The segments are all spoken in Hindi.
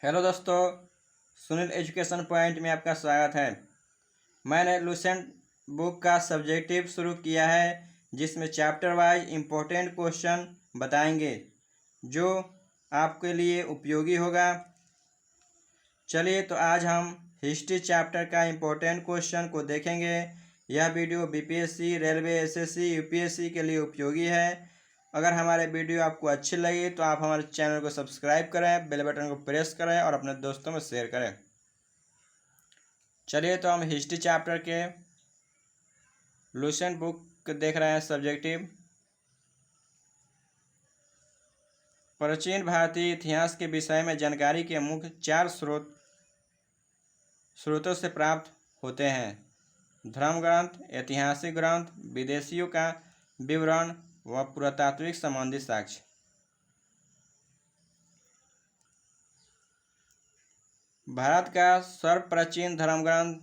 हेलो दोस्तों, सुनील एजुकेशन पॉइंट में आपका स्वागत है। मैंने लुसेंट बुक का सब्जेक्टिव शुरू किया है जिसमें चैप्टर वाइज इम्पोर्टेंट क्वेश्चन बताएंगे जो आपके लिए उपयोगी होगा। चलिए तो आज हम हिस्ट्री चैप्टर का इम्पोर्टेंट क्वेश्चन को देखेंगे। यह video BPSC, railway, SSC, UPSC के लिए उपयोगी है। अगर हमारे वीडियो आपको अच्छी लगी तो आप हमारे चैनल को सब्सक्राइब करें, बेल बटन को प्रेस करें और अपने दोस्तों में शेयर करें। चलिए तो हम हिस्ट्री चैप्टर के लुसेंट बुक देख रहे हैं। सब्जेक्टिव प्राचीन भारतीय इतिहास के विषय में जानकारी के मुख्य 4 स्रोतों से प्राप्त होते हैं: धर्म ग्रंथ, ऐतिहासिक ग्रंथ, विदेशियों का विवरण व पुरातात्विक संबंधी साक्ष्य। भारत का सर्वप्राचीन धर्म ग्रंथ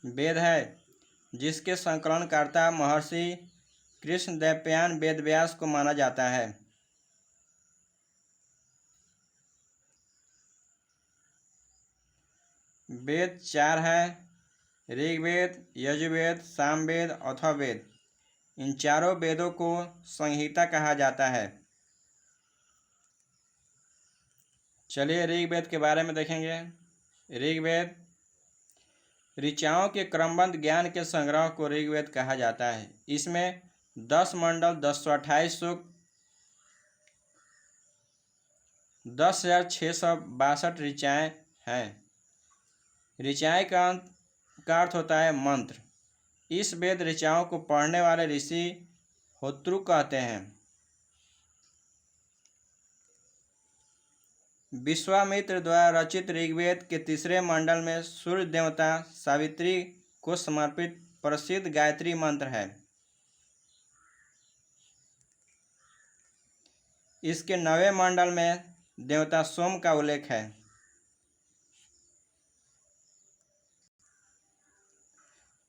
वेद है, जिसके संकलनकर्ता महर्षि कृष्णद्वैपायन वेदव्यास को माना जाता है। वेद 4 हैं: ऋग्वेद, यजुर्वेद, सामवेद, अथर्ववेद। इन चारों वेदों को संहिता कहा जाता है। चलिए ऋग्वेद के बारे में देखेंगे। ऋग्वेद ऋचाओं के क्रमबद्ध ज्ञान के संग्रह को ऋग्वेद कहा जाता है। इसमें 10 मंडल, 1028 सूक्त, 10,662 ऋचाएँ हैं। ऋचाएँ का अर्थ होता है मंत्र। इस वेद ऋचाओं को पढ़ने वाले ऋषि होत्रु कहते हैं। विश्वामित्र द्वारा रचित ऋग्वेद के तीसरे मंडल में सूर्य देवता सावित्री को समर्पित प्रसिद्ध गायत्री मंत्र है। इसके 9वें मंडल में देवता सोम का उल्लेख है।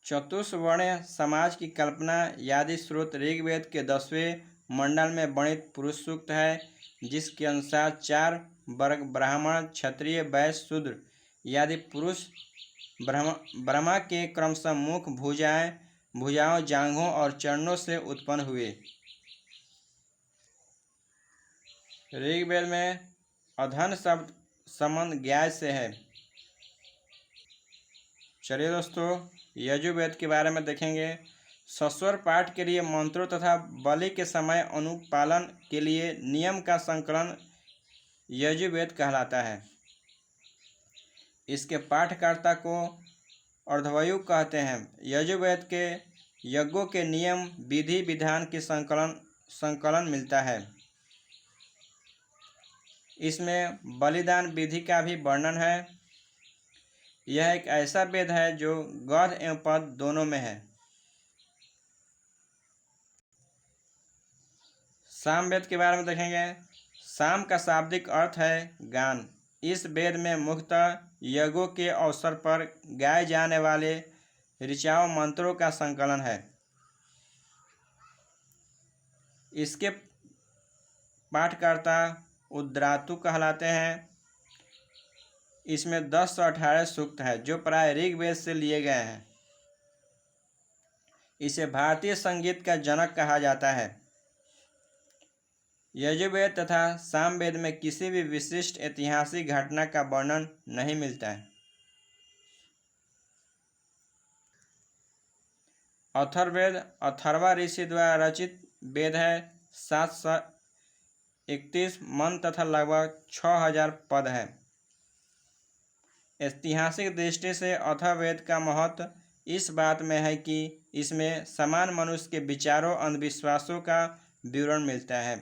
चतुष्वर्ण समाज की कल्पना आदि स्रोत ऋग्वेद के 10वें मंडल में वर्णित पुरुष सूक्त है, जिसके अनुसार 4 वर्ग ब्राह्मण, क्षत्रिय, वैश्य, शूद्र आदि पुरुष ब्रह्मा के क्रमशः मुख, भुजाओं, जांघों और चरणों से उत्पन्न हुए। ऋग्वेद में अधन शब्द संबंध ज्ञाय से है। चलिए दोस्तों यजुर्वेद के बारे में देखेंगे। सस्वर पाठ के लिए मंत्रों तथा बलि के समय अनुपालन के लिए नियम का संकलन यजुर्वेद कहलाता है। इसके पाठकर्ता को अर्धवयु कहते हैं। यजुर्वेद के यज्ञों के नियम, विधि विधान की संकलन मिलता है। इसमें बलिदान विधि का भी वर्णन है। यह एक ऐसा वेद है जो गद्य एवं पद दोनों में है। सामवेद के बारे में देखेंगे। साम का शाब्दिक अर्थ है गान। इस वेद में मुख्यतः यज्ञों के अवसर पर गाए जाने वाले ऋचाओं मंत्रों का संकलन है। इसके पाठकर्ता उद्रातु कहलाते हैं। इसमें 10 से 18 सूक्त है जो प्राय ऋग्वेद से लिए गए हैं। इसे भारतीय संगीत का जनक कहा जाता है। यजुर्वेद तथा सामवेद में किसी भी विशिष्ट ऐतिहासिक घटना का वर्णन नहीं मिलता है। अथर्ववेद अथर्वा ऋषि द्वारा रचित वेद है। 731 मंत्र तथा लगभग 6000 पद है। ऐतिहासिक दृष्टि से अथर्ववेद का महत्व इस बात में है कि इसमें समान मनुष्य के विचारों, अंधविश्वासों का विवरण मिलता है।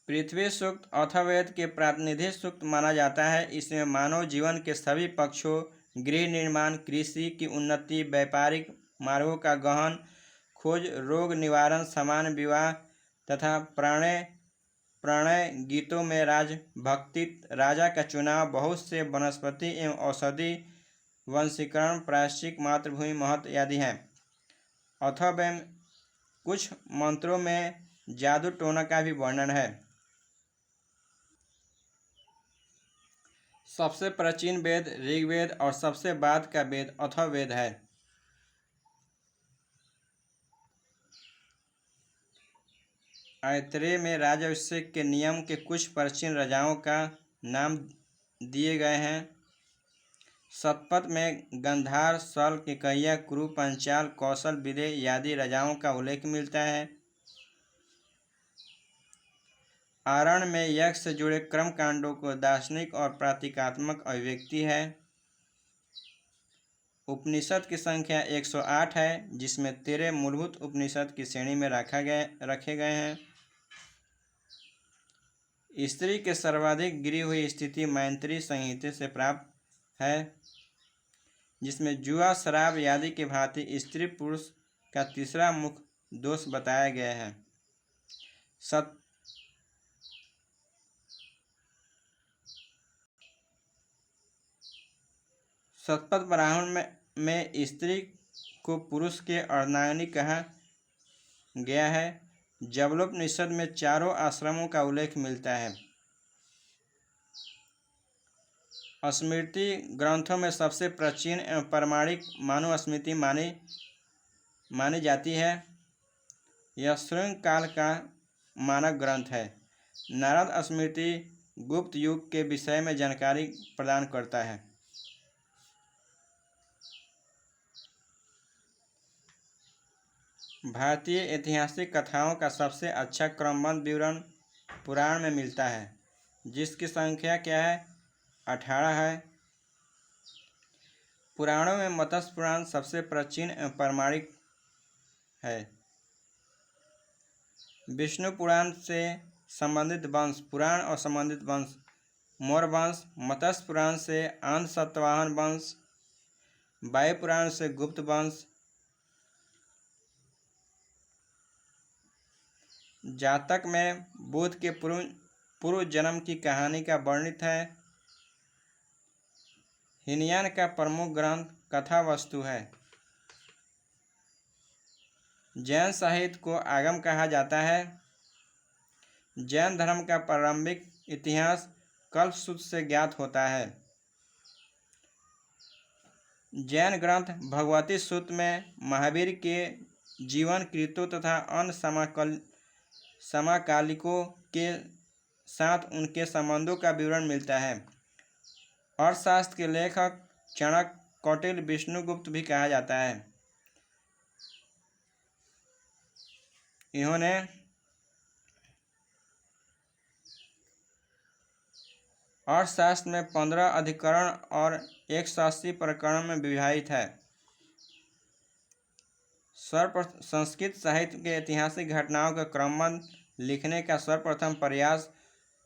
पृथ्वी सूक्त अथर्ववेद के प्रातिनिधिक सूक्त माना जाता है। इसमें मानव जीवन के सभी पक्षों, गृह निर्माण, कृषि की उन्नति, व्यापारिक मार्गों का गहन खोज, रोग निवारण, समान विवाह तथा प्रणय गीतों में राजभक्ति, राजा का चुनाव, बहुत से वनस्पति एवं औषधि, वंशीकरण, प्रायश्चित, मातृभूमि महत्व आदि हैं। अथर्ववेद कुछ मंत्रों में जादू टोना का भी वर्णन है। सबसे प्राचीन वेद ऋग्वेद और सबसे बाद का वेद अथर्ववेद है। ऐतरेय में राजाभिषेक के नियम के कुछ प्राचीन राजाओं का नाम दिए गए हैं। शतपथ में गंधार, सल, केकयिया, कुरु, पंचाल, कौशल, विदेह आदि राजाओं का उल्लेख मिलता है। आरण्य में यज्ञ से जुड़े कर्म कांडों को दार्शनिक और प्रतीकात्मक अभिव्यक्ति है। उपनिषद की संख्या 108 है, जिसमें 13 मूलभूत उपनिषद की श्रेणी में रखे गए हैं। स्त्री के सर्वाधिक गिरी हुई स्थिति मैत्री संहिता से प्राप्त है, जिसमें जुआ, शराब आदि की भांति स्त्री पुरुष का तीसरा मुख्य दोष बताया गया है। शतपथ ब्राह्मण में स्त्री को पुरुष के अर्धांगिनी कहा गया है। जबलोपनिषद में चारों आश्रमों का उल्लेख मिलता है। स्मृति ग्रंथों में सबसे प्राचीन एवं प्रामाणिक मनुस्मृति मानी जाती है। यह श्रृंग काल का मानक ग्रंथ है। नारद स्मृति गुप्त युग के विषय में जानकारी प्रदान करता है। भारतीय ऐतिहासिक कथाओं का सबसे अच्छा क्रमबद्ध विवरण पुराण में मिलता है, जिसकी संख्या क्या है? 18 है। पुराणों में मत्स्य पुराण सबसे प्राचीन एवं प्रामाणिक है। विष्णु पुराण से संबंधित वंश पुराण और संबंधित वंश मौर्य वंश, मत्स्य पुराण से आंध्र सातवाहन वंश, वायु पुराण से गुप्त वंश, जातक में बुद्ध के पूर्व जन्म की कहानी का वर्णित है। हीनयान का प्रमुख ग्रंथ कथा वस्तु है। जैन साहित्य को आगम कहा जाता है। जैन धर्म का प्रारंभिक इतिहास कल्पसूत्र से ज्ञात होता है। जैन ग्रंथ भगवती सूत्र में महावीर के जीवन कृत्यों तथा अन्य समकालिकों के साथ उनके संबंधों का विवरण मिलता है। अर्थशास्त्र के लेखक चाणक्य, कौटिल्य, विष्णुगुप्त भी कहा जाता है। इन्होंने अर्थशास्त्र में 15 अधिकरण और 180 प्रकरण में विभाजित है। संस्कृत साहित्य के ऐतिहासिक घटनाओं का क्रमबद्ध लिखने का सर्वप्रथम प्रयास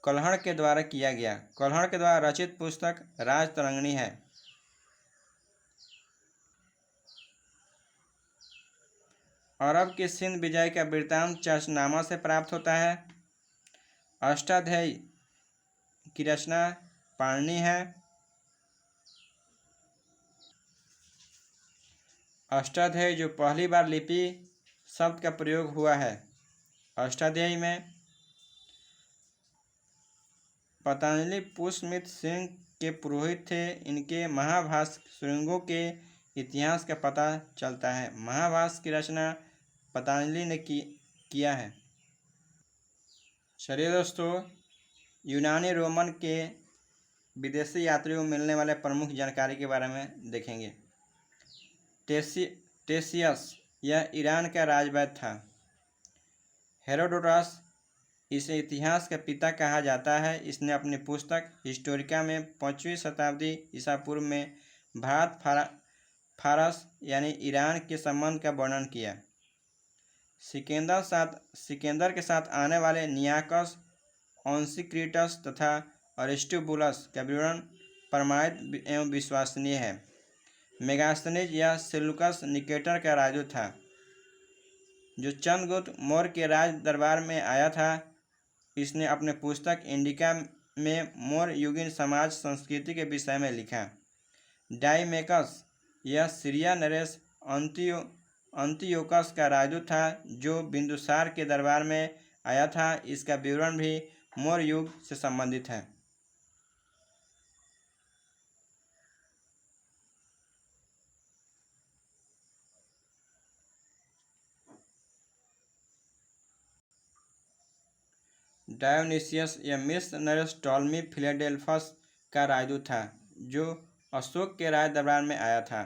कल्हड़ के द्वारा किया गया। कल्हड़ के द्वारा रचित पुस्तक राजतरंगिणी है। अरब की सिंध विजय का वृत्तांत चर्चनामा से प्राप्त होता है। अष्टाध्यायी की रचना पाणिनि है। अष्टाध्यायी जो पहली बार लिपि शब्द का प्रयोग हुआ है। अष्टाध्यायी में पतंजलि पुष्यमित्र सिंह के पुरोहित थे। इनके महाभाष्य श्रृंगों के इतिहास का पता चलता है। महाभाष्य की रचना पतंजलि ने किया है। चलिए दोस्तों, यूनानी रोमन के विदेशी यात्रियों को मिलने वाले प्रमुख जानकारी के बारे में देखेंगे। टेसियस यह ईरान का राजवैद्य था। हेरोडोटस इसे इतिहास का पिता कहा जाता है। इसने अपनी पुस्तक हिस्टोरिका में 5वीं शताब्दी ईसा पूर्व में भारत फारस यानी ईरान के संबंध का वर्णन किया। सिकंदर के साथ आने वाले नियाकस, ओन्सिक्रिटस तथा अरिस्टोबुलस का विवरण प्रमाणित एवं विश्वसनीय है। मेगास्थनीज या सेल्यूकस निकेटर का राजू था, जो चंद्रगुप्त मौर्य के राज दरबार में आया था। इसने अपने पुस्तक इंडिका में मौर्य युगीन समाज संस्कृति के विषय में लिखा। डाइमेकस यह सीरिया नरेश अंतियोकस का राजू था, जो बिंदुसार के दरबार में आया था। इसका विवरण भी मौर्य युग से संबंधित है। डायोनिसियस या मिस्र नरेश टॉलमी फिलाडेल्फस का राजदूत था जो अशोक के राज दरबार में आया था।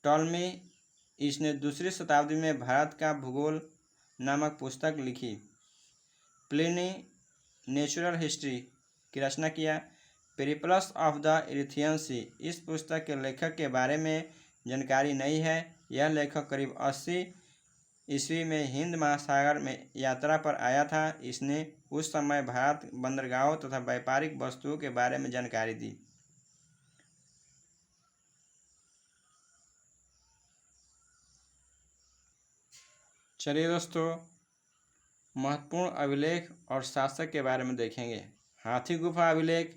टॉलमी इसने दूसरी शताब्दी में भारत का भूगोल नामक पुस्तक लिखी। प्लिनी नेचुरल हिस्ट्री की रचना किया। पेरिप्लस ऑफ द इरिथियन सी, इस पुस्तक के लेखक के बारे में जानकारी नहीं है। यह लेखक करीब 80 ईस्वी में हिंद महासागर में यात्रा पर आया था। इसने उस समय भारत बंदरगाहों तथा व्यापारिक वस्तुओं के बारे में जानकारी दी। चलिए दोस्तों, महत्वपूर्ण अभिलेख और शासक के बारे में देखेंगे। हाथी गुफा अभिलेख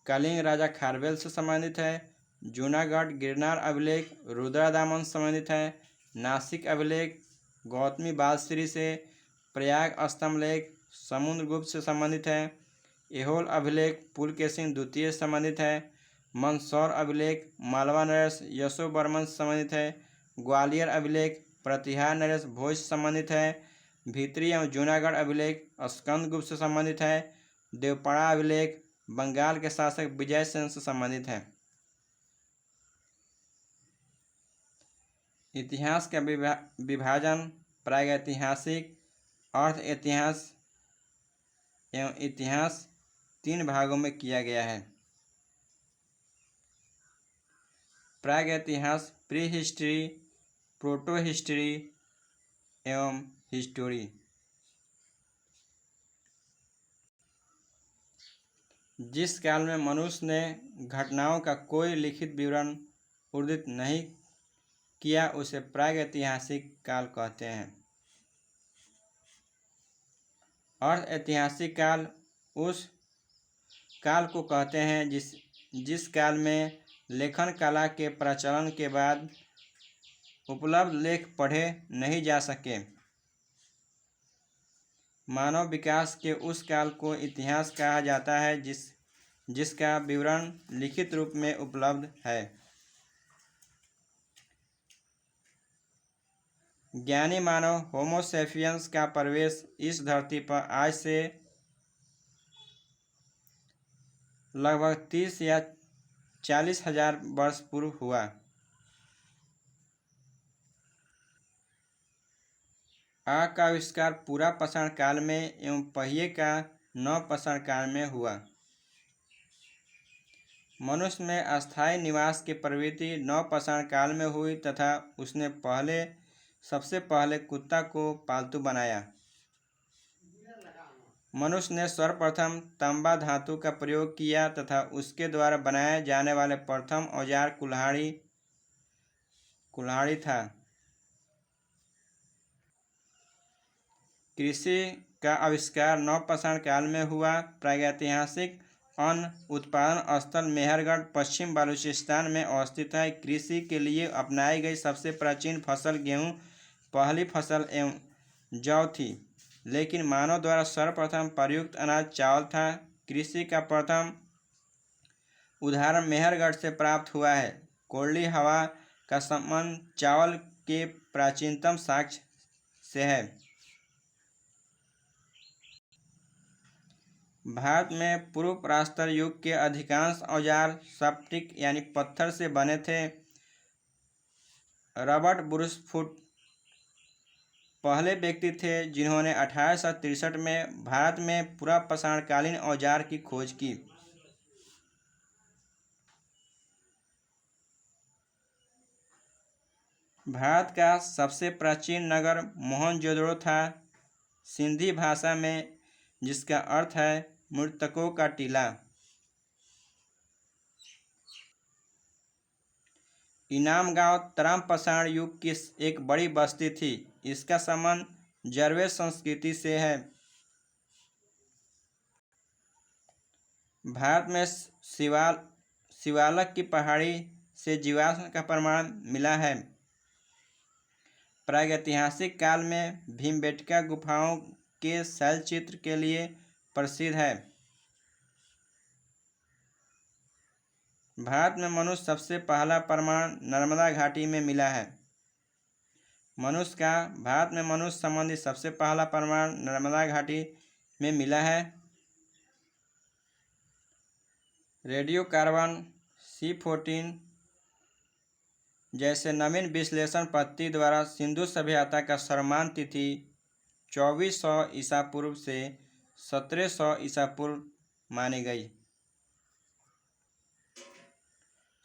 कलिंग राजा खारवेल से संबंधित है। जूनागढ़ गिरनार अभिलेख रुद्रदामन से संबंधित है। नासिक अभिलेख गौतमी बालश्री से। प्रयाग स्तंभलेख समुद्रगुप्त से संबंधित है। एहोल अभिलेख पुलकेशिन द्वितीय से संबंधित है। मंदसौर अभिलेख मालवा नरेश यशोवर्मन से संबंधित है। ग्वालियर अभिलेख प्रतिहार नरेश भोज से संबंधित है। भीतरी एवं जूनागढ़ अभिलेख स्कंदगुप्त से संबंधित है। देवपड़ा अभिलेख बंगाल के शासक विजयसेन से संबंधित है। इतिहास का विभाजन प्रागैतिहासिक, अर्ध इतिहास एवं इतिहास 3 भागों में किया गया है। प्रागैतिहास प्री हिस्ट्री, प्रोटो हिस्ट्री एवं हिस्टोरी। जिस काल में मनुष्य ने घटनाओं का कोई लिखित विवरण उद्धृत नहीं किया उसे प्रागैतिहासिक काल कहते हैं। अर्ध ऐतिहासिक काल उस काल को कहते हैं जिस काल में लेखन कला के प्रचलन के बाद उपलब्ध लेख पढ़े नहीं जा सके। मानव विकास के उस काल को इतिहास कहा जाता है जिसका विवरण लिखित रूप में उपलब्ध है। ज्ञानी मानव होमो सेपियंस का प्रवेश इस धरती पर आज से लगभग 30 या 40 हजार वर्ष पूर्व हुआ। आग का आविष्कार पूरा पाषाण काल में एवं पहिए का नवपाषाण काल में हुआ। मनुष्य में अस्थायी निवास की प्रवृत्ति नवपाषाण काल में हुई तथा उसने सबसे पहले कुत्ता को पालतू बनाया। मनुष्य ने सर्वप्रथम तांबा धातु का प्रयोग किया तथा उसके द्वारा बनाए जाने वाले प्रथम औजार कुल्हाड़ी था। कृषि का आविष्कार नवपाषाण काल में हुआ। प्रागैतिहासिक अन्न उत्पादन स्थल मेहरगढ़ पश्चिम बलूचिस्तान में अवस्थित है। कृषि के लिए अपनाई गई सबसे प्राचीन फसल गेहूँ पहली फसल एवं जौ थी, लेकिन मानव द्वारा सर्वप्रथम प्रयुक्त अनाज चावल था। कृषि का प्रथम उदाहरण मेहरगढ़ से प्राप्त हुआ है। कोल्डी हवा का संबंध चावल के प्राचीनतम साक्ष्य से है। भारत में पूर्व प्रस्तर युग के अधिकांश औजार स्फटिक यानी पत्थर से बने थे। रॉबर्ट ब्रूसफुट पहले व्यक्ति थे जिन्होंने 1863 में भारत में पुरापाषाणकालीन औजार की खोज की। भारत का सबसे प्राचीन नगर मोहनजोदड़ो था, सिंधी भाषा में, जिसका अर्थ है मृतकों का टीला। इनाम गांव त्रामपाषाण युग की एक बड़ी बस्ती थी। इसका संबंध जरवे संस्कृति से है। भारत में शिवालक की पहाड़ी से जीवाश्म का प्रमाण मिला है। प्रागैतिहासिक काल में भीमबेटका गुफाओं के शैलचित्र के लिए प्रसिद्ध है। भारत में मनुष्य सबसे पहला प्रमाण नर्मदा घाटी में मिला है। मनुष्य का भारत में मनुष्य संबंधी सबसे पहला प्रमाण नर्मदा घाटी में मिला है। रेडियो कार्बन C14 जैसे नवीन विश्लेषण पद्धति द्वारा सिंधु सभ्यता का सर्वमान्य तिथि 2400 ईसा पूर्व से 1700 ईसा पूर्व मानी गई।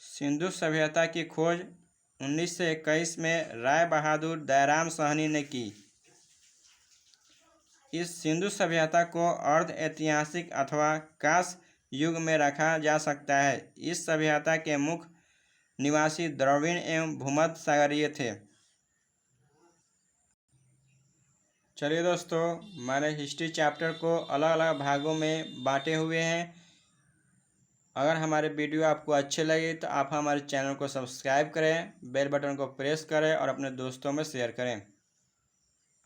सिंधु सभ्यता की खोज 1921 में राय बहादुर दयाराम साहनी ने की। इस सिंधु सभ्यता को अर्ध ऐतिहासिक अथवा कांस्य युग में रखा जा सकता है। इस सभ्यता के मुख्य निवासी द्रविड़ एवं भूमध्य सागरीय थे। चलिए दोस्तों, मैंने हिस्ट्री चैप्टर को अलग अलग भागों में बांटे हुए हैं। अगर हमारे वीडियो आपको अच्छे लगे तो आप हमारे चैनल को सब्सक्राइब करें, बेल बटन को प्रेस करें और अपने दोस्तों में शेयर करें।